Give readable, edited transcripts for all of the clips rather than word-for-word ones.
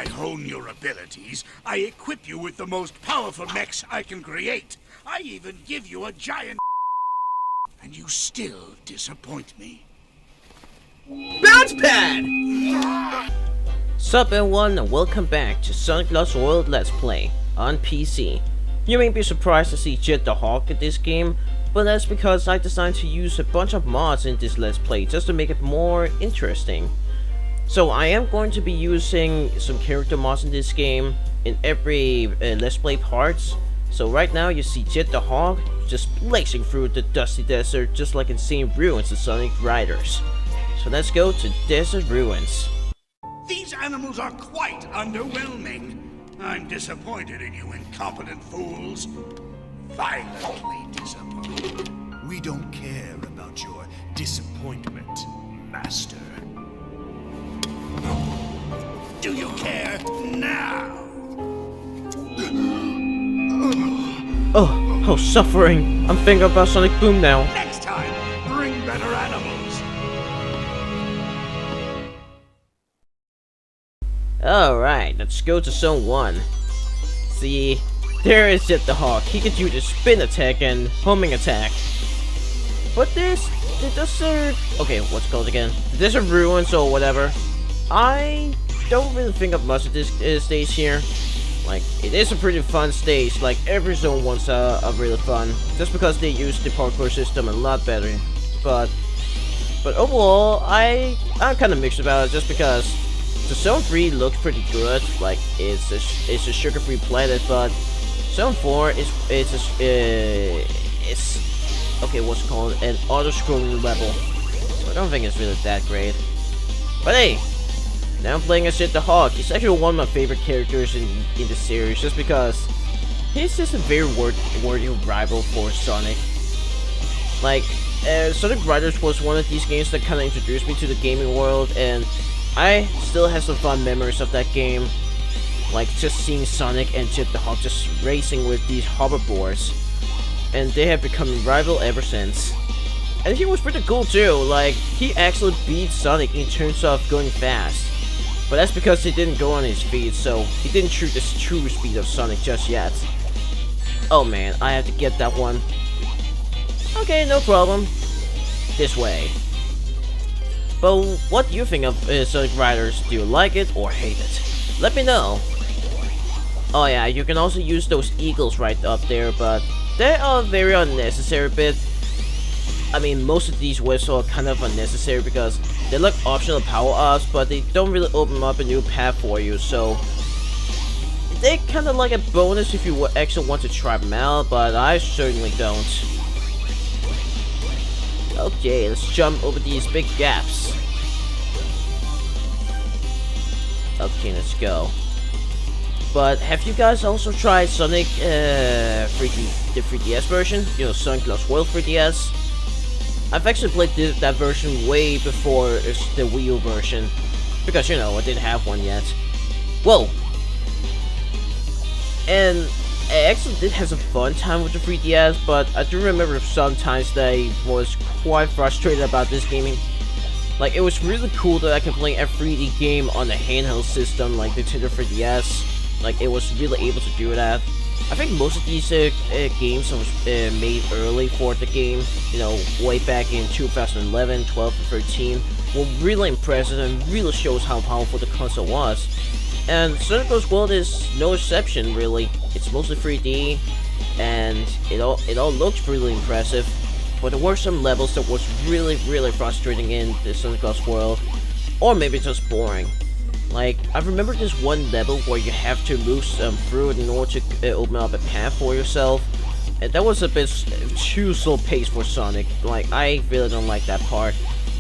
I hone your abilities, I equip you with the most powerful mechs I can create. I even give you a giant and you still disappoint me. Bounce pad! Sup everyone and welcome back to Sonic Lost World Let's Play on PC. You may be surprised to see Jet the Hawk in this game, but that's because I decided to use a bunch of mods in this Let's Play just to make it more interesting. So I am going to be using some character mods in this game in every Let's Play parts. So right now you see Jet the Hawk just blazing through the dusty desert just like insane ruins of Sonic Riders. So let's go to Desert Ruins. These animals are quite underwhelming. I'm disappointed in you incompetent fools. Violently disappointed. We don't care about your disappointment, Master. Do you care now? Oh, suffering. I'm thinking about Sonic Boom now. Next time, bring better animals. Alright, let's go to Zone 1. See, there is Jet the Hawk. He can do the spin attack and homing attack. But the desert... Okay, what's it called again? The Desert Ruins or whatever. I don't really think of much of this stage here. Like, it is a pretty fun stage. Like, every Zone 1's are really fun. Just because they use the parkour system a lot better. But overall, I'm kind of mixed about it just because the Zone 3 looks pretty good. Like, it's a sugar-free planet, but Zone 4 is okay, what's it called? An auto-scrolling level. So I don't think it's really that great. But hey, now I'm playing as Jet the Hawk. He's actually one of my favorite characters in the series, just because he's just a very worthy rival for Sonic. Like, Sonic Riders was one of these games that kind of introduced me to the gaming world, and I still have some fun memories of that game. Like, just seeing Sonic and Jet the Hawk just racing with these hoverboards. And they have become rival ever since. And he was pretty cool too. Like, he actually beat Sonic in terms of going fast. But that's because he didn't go on his feet, so he didn't shoot the true speed of Sonic just yet. Oh man, I have to get that one. Okay, no problem. This way. But what do you think of Sonic Riders? Do you like it or hate it? Let me know. Oh yeah, you can also use those eagles right up there, but they are very unnecessary bit. I mean, most of these whips are kind of unnecessary because they're like optional power-ups, but they don't really open up a new path for you, so they're kind of like a bonus if you actually want to try them out, but I certainly don't. Okay, let's jump over these big gaps. Okay, let's go. But have you guys also tried Sonic the 3DS version? You know, Sonic Lost World 3DS? I've actually played that version way before the Wii U version. Because, you know, I didn't have one yet. Whoa! And I actually did have some fun time with the 3DS, but I do remember sometimes that I was quite frustrated about this gaming. Like, it was really cool that I can play a 3D game on a handheld system like the Nintendo 3DS. Like, it was really able to do that. I think most of these games was made early for the game, you know, way back in 2011, 12, and 13, were really impressive and really shows how powerful the console was. And Sonic Lost World is no exception, really. It's mostly 3D, and it all looks really impressive. But there were some levels that was really frustrating in the Sonic Lost World, or maybe just boring. Like, I remember this one level where you have to move through it in order to open up a path for yourself. And that was a bit too slow paced for Sonic. Like, I really don't like that part.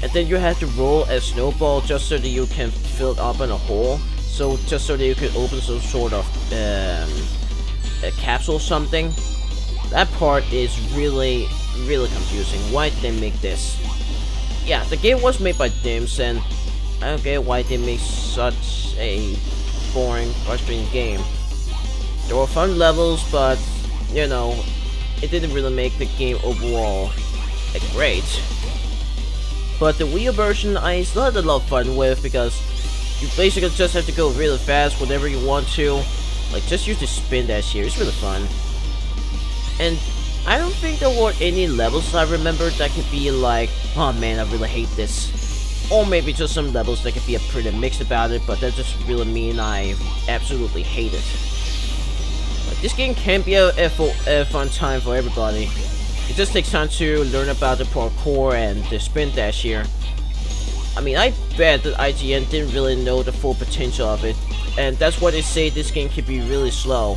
And then you have to roll a snowball just so that you can fill it up in a hole. So, just so that you can open some sort of a capsule or something. That part is really confusing. Why did they make this? Yeah, the game was made by Dims, and I don't get why they make such a boring, frustrating game. There were fun levels, but, you know, it didn't really make the game overall great. But the Wii U version I still had a lot of fun with because You basically just have to go really fast whenever you want to. Like, just use the spin dash here. It's really fun. And I don't think there were any levels I remember that could be like, oh man, I really hate this. Or maybe just some levels that could be a pretty mixed about it, but that just really mean I absolutely hate it. Like, this game can be a fun time for everybody. It just takes time to learn about the parkour and the spin dash here. I mean, I bet that IGN didn't really know the full potential of it, and that's why they say this game can be really slow.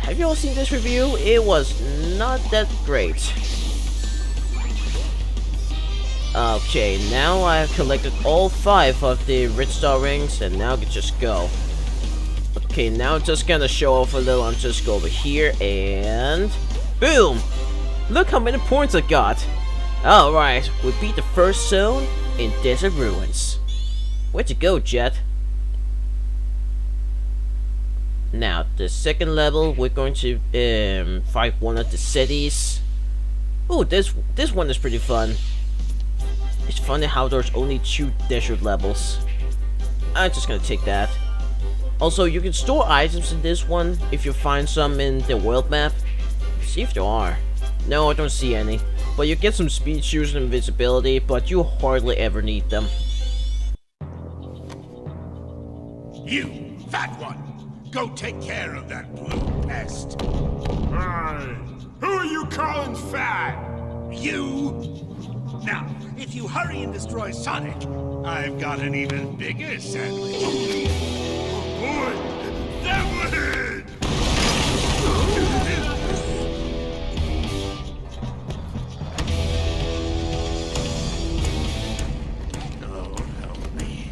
Have you all seen this review? It was not that great. Okay, now I've collected all 5 of the red star rings, and now I can just go. Okay, now I'm just gonna show off a little. I'm just go over here, and boom! Look how many points I got! Alright, we beat the first zone in Desert Ruins. Where'd you go, Jet? Now, the second level, we're going to fight one of the cities. Oh, this one is pretty fun. It's funny how there's only 2 desert levels. I'm just gonna take that. Also, you can store items in this one if you find some in the world map. See if there are. No, I don't see any. But you get some speed shoes and invisibility, but you hardly ever need them. You, fat one! Go take care of that blue pest. Hey, who are you calling fat? You! Now, if you hurry and destroy Sonic, I've got an even bigger sandwich. Boy, that one! Oh, help me.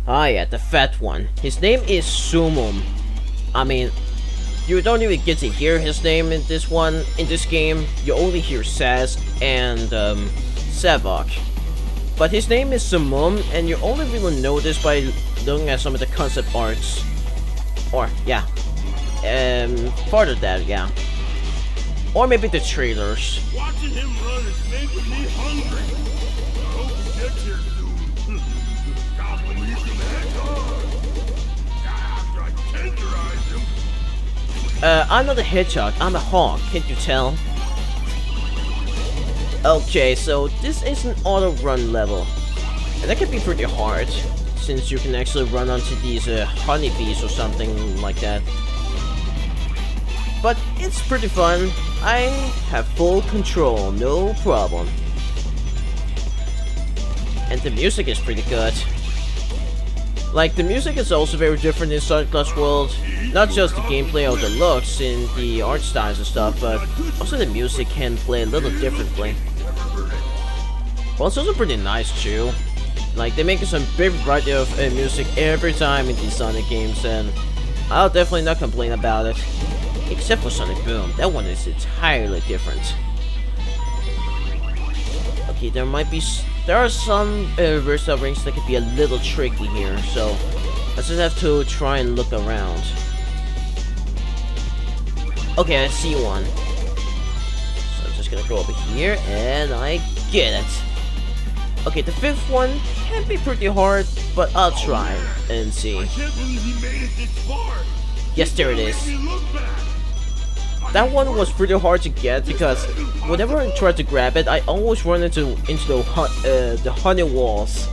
Ah yeah, the fat one. His name is Zomom. I mean, you don't even get to hear his name in this one. In this game, you only hear Saz and Savok. But his name is Zomom, and you only really know this by looking at some of the concept arts. Or, yeah. Part of that, yeah. Or maybe the trailers. Watching him run is making me hungry. I hope he gets here soon. Goblin eats him hedgehog. After I tenderize him. I'm not a hedgehog, I'm a hawk, can't you tell? Okay, so this is an auto-run level. And that can be pretty hard, since you can actually run onto these honeybees or something like that. But it's pretty fun. I have full control, no problem. And the music is pretty good. Like, the music is also very different in Sonic Lost World. Not just the gameplay or the looks in the art styles and stuff, but also the music can play a little differently. Well, it's also pretty nice too. Like, they make some big variety of music every time in these Sonic games, and I'll definitely not complain about it. Except for Sonic Boom, that one is entirely different. Okay, there are some versatile rings that could be a little tricky here, so I just have to try and look around. Okay, I see one. So I'm just gonna go over here, and I get it. Okay, the 5th one can be pretty hard, but I'll try and see. I can't believe he made it this far. Yes, there it is. Make me look bad. That one was pretty hard to get because whenever I tried to grab it, I always run into the honey walls.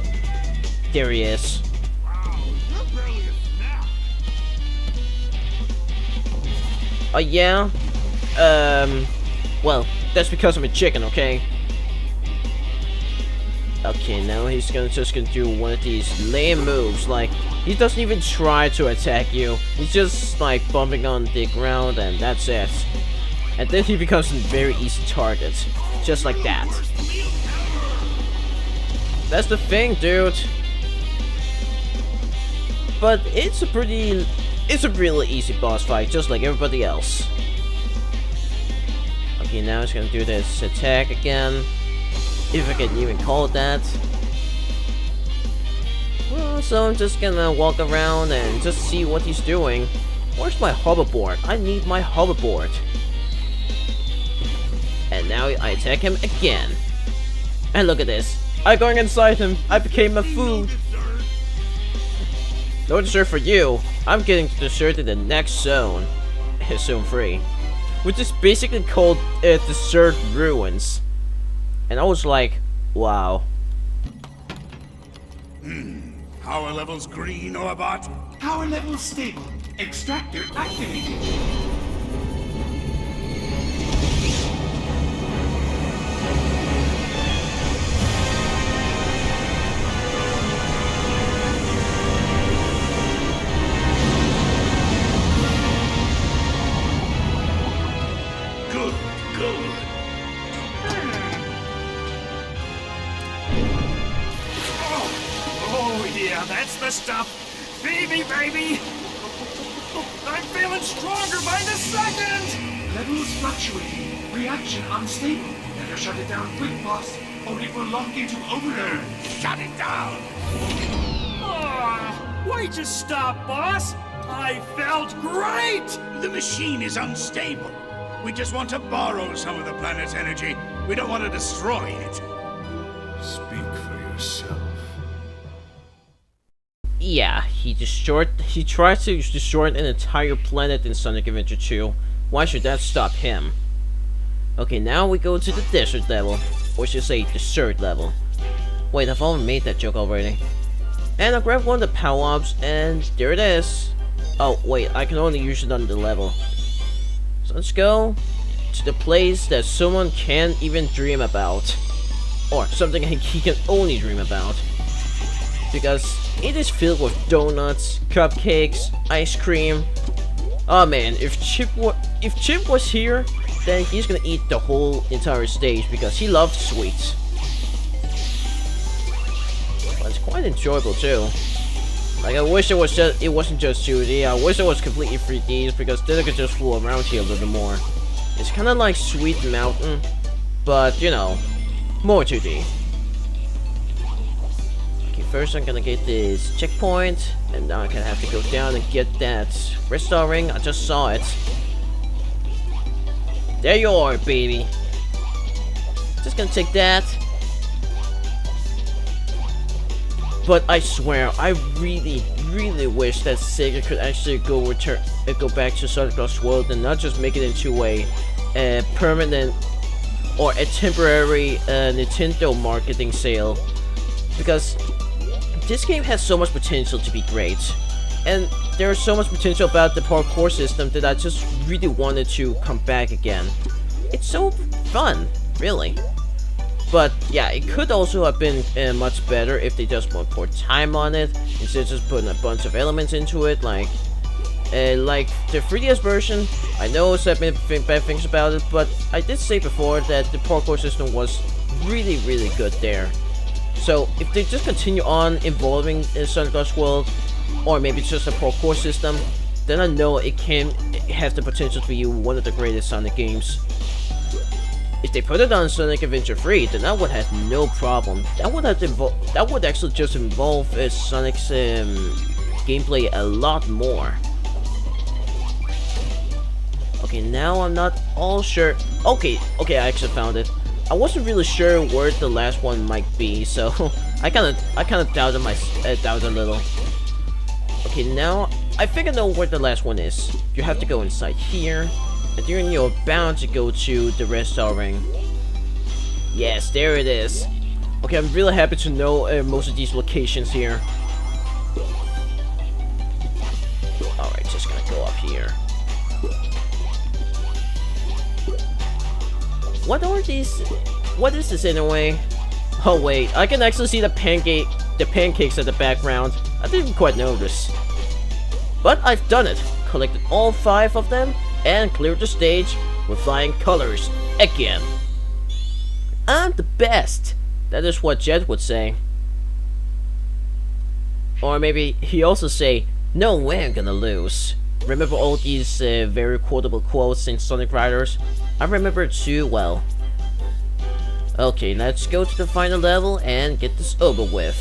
There he is. Wow, you're barely a snap. Oh yeah? Well, that's because I'm a chicken, okay? Okay, now he's just gonna do one of these lame moves, like, he doesn't even try to attack you. He's just, like, bumping on the ground, and that's it. And then he becomes a very easy target. Just like that. That's the thing, dude. But it's a really easy boss fight, just like everybody else. Okay, now he's gonna do this attack again. If I can even call it that. Well, so I'm just gonna walk around and just see what he's doing. Where's my hoverboard? I need my hoverboard. And now I attack him again. And look at this. I'm going inside him. I became a food. No dessert for you. I'm getting dessert in the next zone. Zone 3. Which is basically called Dessert Ruins. And I was like, wow. Power levels green, Orbot? Power level stable. Extractor activated. Good, good. Oh, yeah, that's the stuff. Feed me, baby. I'm feeling stronger by the second. Levels fluctuating. Reaction unstable. Better shut it down quick, boss, or it will lock into overload. Shut it down! Why just stop, boss? I felt great. The machine is unstable. We just want to borrow some of the planet's energy. We don't want to destroy it. Speak for yourself. Yeah, he tried to destroy an entire planet in Sonic Adventure 2. Why should that stop him? Okay, now we go to the desert level. Or should I say, dessert level. Wait, I've already made that joke already. And I grabbed one of the power-ups, and there it is. Oh, wait, I can only use it on the level. So let's go to the place that someone can't even dream about. Or something he can only dream about. Because it is filled with donuts, cupcakes, ice cream. Oh man, if Chip was here, then he's gonna eat the whole entire stage because he loves sweets. But it's quite enjoyable too. Like, I wish it wasn't just 2D. I wish it was completely 3D because then I could just fool around here a little bit more. It's kind of like Sweet Mountain, but you know, more 2D. Okay, first I'm gonna get this checkpoint, and now I'm gonna have to go down and get that red star ring. I just saw it. There you are, baby. Just gonna take that. But I swear, I really wish that Sega could actually go back to Sonic Lost World and not just make it into a permanent or a temporary Nintendo marketing sale, because this game has so much potential to be great, and there's so much potential about the parkour system that I just really wanted to come back again. It's so fun, really. But yeah, it could also have been much better if they just put more time on it instead of just putting a bunch of elements into it, like the 3DS version. I know said bad things about it, but I did say before that the parkour system was really good there. So if they just continue on evolving Sonic Lost World, or maybe it's just a parkour system, then I know it has the potential to be one of the greatest Sonic games. If they put it on Sonic Adventure 3, then I would have no problem. That would actually just involve Sonic's gameplay a lot more. Okay, now I'm not all sure. Okay, I actually found it. I wasn't really sure where the last one might be, so I kind of doubted a little. Okay, now I think I know where the last one is. You have to go inside here. And then you're bound to go to the red star ring. Yes, there it is. Okay, I'm really happy to know most of these locations here. Alright, just gonna go up here. What are these? What is this anyway? Oh wait, I can actually see the pancakes at the background. I didn't quite notice. But I've done it. Collected all 5 of them and cleared the stage with flying colors again. I'm the best. That is what Jet would say. Or maybe he also say, no way I'm gonna lose. Remember all these very quotable quotes in Sonic Riders? I remember it too well. Okay, let's go to the final level and get this over with.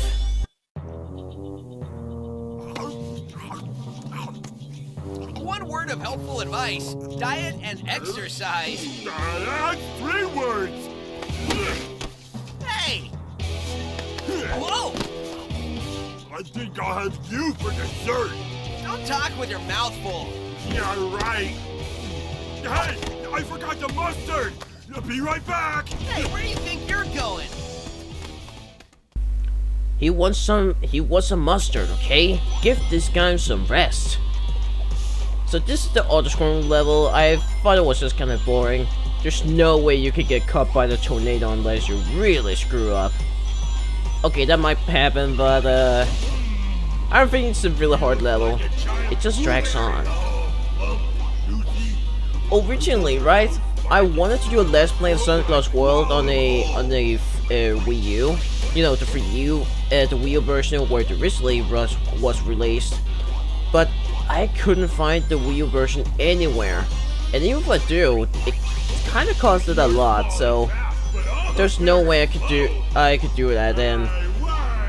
One word of helpful advice: diet and exercise. That's 3 words. Hey! Whoa! I think I'll have you for dessert. Don't talk with your mouth full. Yeah, right. Hey, I forgot the mustard. Be right back. Hey, where do you think you're going? He wants some mustard, okay? Give this guy some rest. So this is the auto-scrolling level. I thought it was just kind of boring. There's no way you could get caught by the tornado unless you really screw up. Okay, that might happen, but I don't think it's a really hard level. It just drags on. Originally, right, I wanted to do a Let's Play of Santa Claus World on a Wii U. You know, the Wii U version where it originally was released. But I couldn't find the Wii U version anywhere. And even if I do, it kind of costed a lot, so there's no way I could do that. And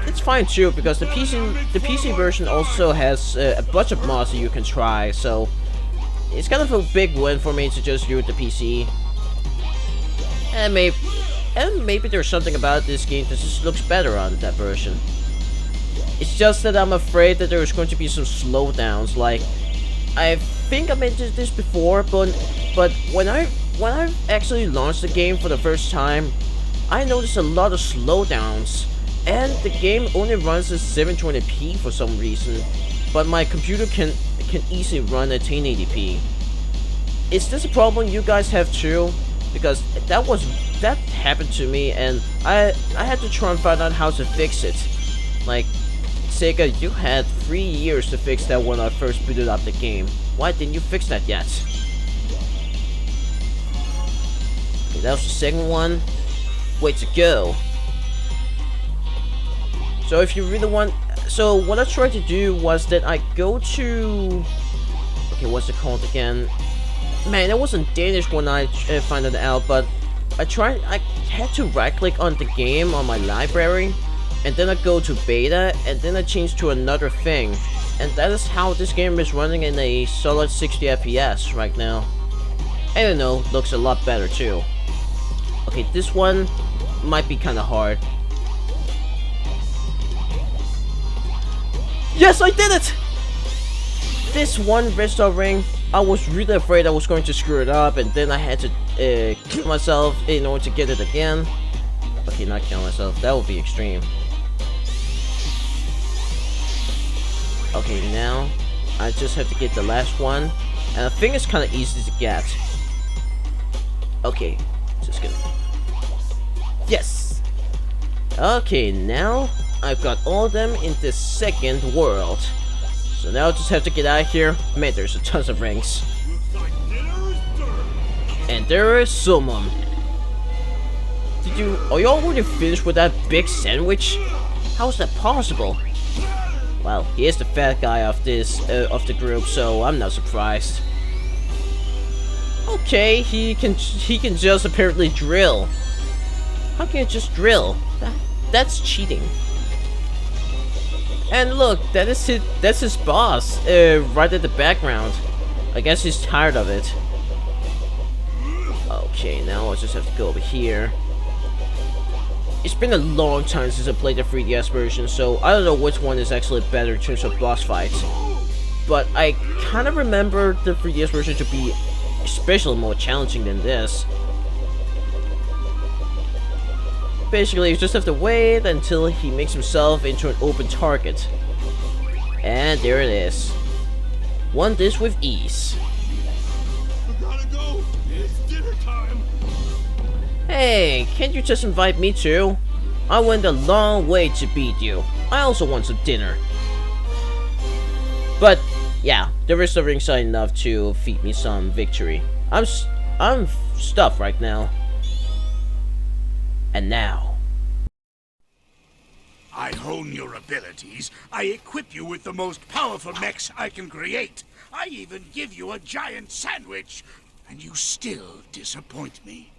it's fine too, because the PC version also has a bunch of mods that you can try, so it's kind of a big win for me to just do it the PC. And maybe there's something about this game that just looks better on that version. It's just that I'm afraid that there's going to be some slowdowns. Like, I think I mentioned this before, but when I actually launched the game for the first time, I noticed a lot of slowdowns, and the game only runs at 720p for some reason, but my computer can easily run at 1080p. Is this a problem you guys have too? Because that happened to me, and I had to try and find out how to fix it. Like, Sega, you had 3 years to fix that when I first booted up the game. Why didn't you fix that yet? Okay, that was the second one. Way to go. So if you really want... So what I tried to do was that I go to... Okay, what's it called again? Man, it wasn't Danish when I found it out, but I had to right click on the game on my library, and then I go to beta, and then I change to another thing. And that is how this game is running in a solid 60 FPS right now. I don't know, looks a lot better too. Okay, this one might be kinda hard. Yes, I did it! This one red star ring, I was really afraid I was going to screw it up, and then I had to kill myself in order to get it again. Okay, not kill myself, that would be extreme. Okay, now I just have to get the last one, and I think it's kind of easy to get. Okay, just gonna... Yes! Okay, now I've got all of them in the second world. So now I just have to get out of here. Man, there's a ton of rings. And there is Zomom. Are you already finished with that big sandwich? How is that possible? Well, he is the fat guy of the group, so I'm not surprised. Okay, he can just apparently drill. How can you just drill? That's cheating. And look, that's his boss, right at the background. I guess he's tired of it. Okay, now I just have to go over here. It's been a long time since I played the 3DS version, so I don't know which one is actually better in terms of boss fights. But I kind of remember the 3DS version to be especially more challenging than this. Basically, you just have to wait until he makes himself into an open target. And there it is. Won this with ease. I gotta go. It's dinner time. Hey, can't you just invite me too? I went a long way to beat you. I also want some dinner. But yeah, the rest of rings are enough to feed me some victory. I'm stuffed right now. And now, I hone your abilities. I equip you with the most powerful mechs I can create. I even give you a giant sandwich, and you still disappoint me.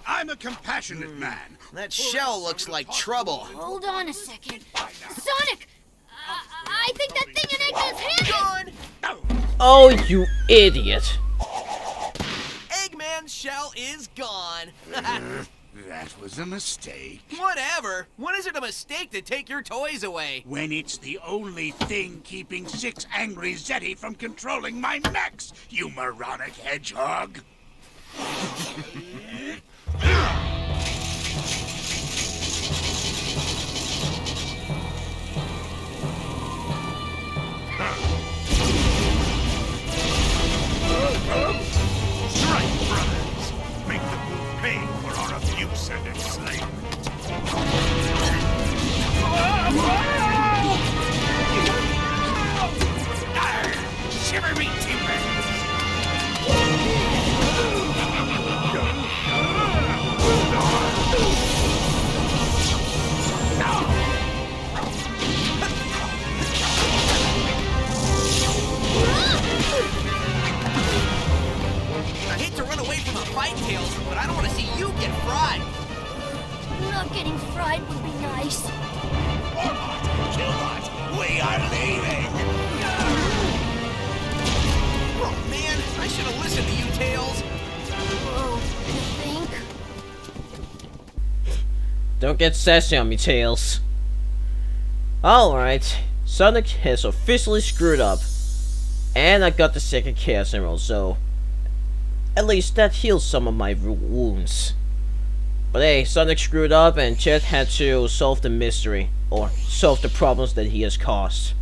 I'm a compassionate man. That shell looks like trouble. Hold on a second. Sonic! I think that thing in Eggman's hand is... Oh. Oh, you idiot. Eggman's shell is gone. That was a mistake. Whatever. When is it a mistake to take your toys away? When it's the only thing keeping 6 angry Zeti from controlling my mechs, you moronic hedgehog. Strike, brothers! Make the Goof pay for our abuse and enslavement. Shiver me timbers! I hate to run away from a fight, Tails, but I don't want to see you get fried. Not getting fried would be nice. Orbot! Killbot! We are leaving! Oh man, I should have listened to you, Tails. Whoa, you think? Don't get sassy on me, Tails. Alright, Sonic has officially screwed up. And I got the second Chaos Emerald, so at least that heals some of my wounds. But hey, Sonic screwed up and Chet had to solve the mystery, or solve the problems that he has caused.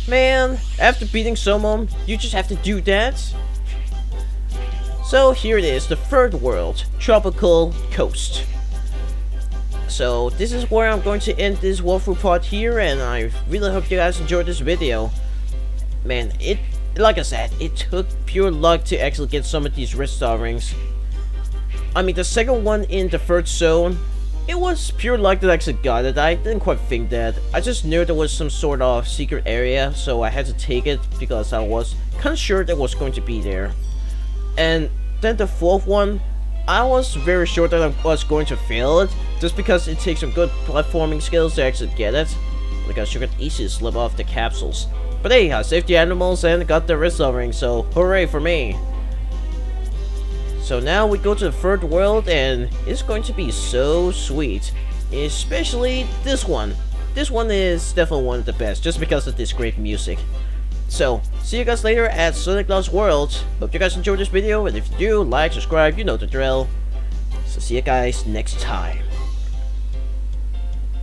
Man, after beating Zomom, you just have to do that? So here it is, the third world, Tropical Coast. So this is where I'm going to end this walkthrough part here, and I really hope you guys enjoyed this video. Man, like I said, it took pure luck to actually get some of these red star rings. I mean, the second one in the third zone, it was pure luck that I actually got it. I didn't quite think that. I just knew there was some sort of secret area, so I had to take it because I was kind of sure that was going to be there. And then the fourth one, I was very sure that I was going to fail it, just because it takes some good platforming skills to actually get it, because you could easily slip off the capsules. But hey, I saved the animals and got the red star ring, so hooray for me. So now we go to the third world, and it's going to be so sweet. Especially this one. This one is definitely one of the best, just because of this great music. So, see you guys later at Sonic Lost World. Hope you guys enjoyed this video, and if you do, like, subscribe, you know the drill. So see you guys next time.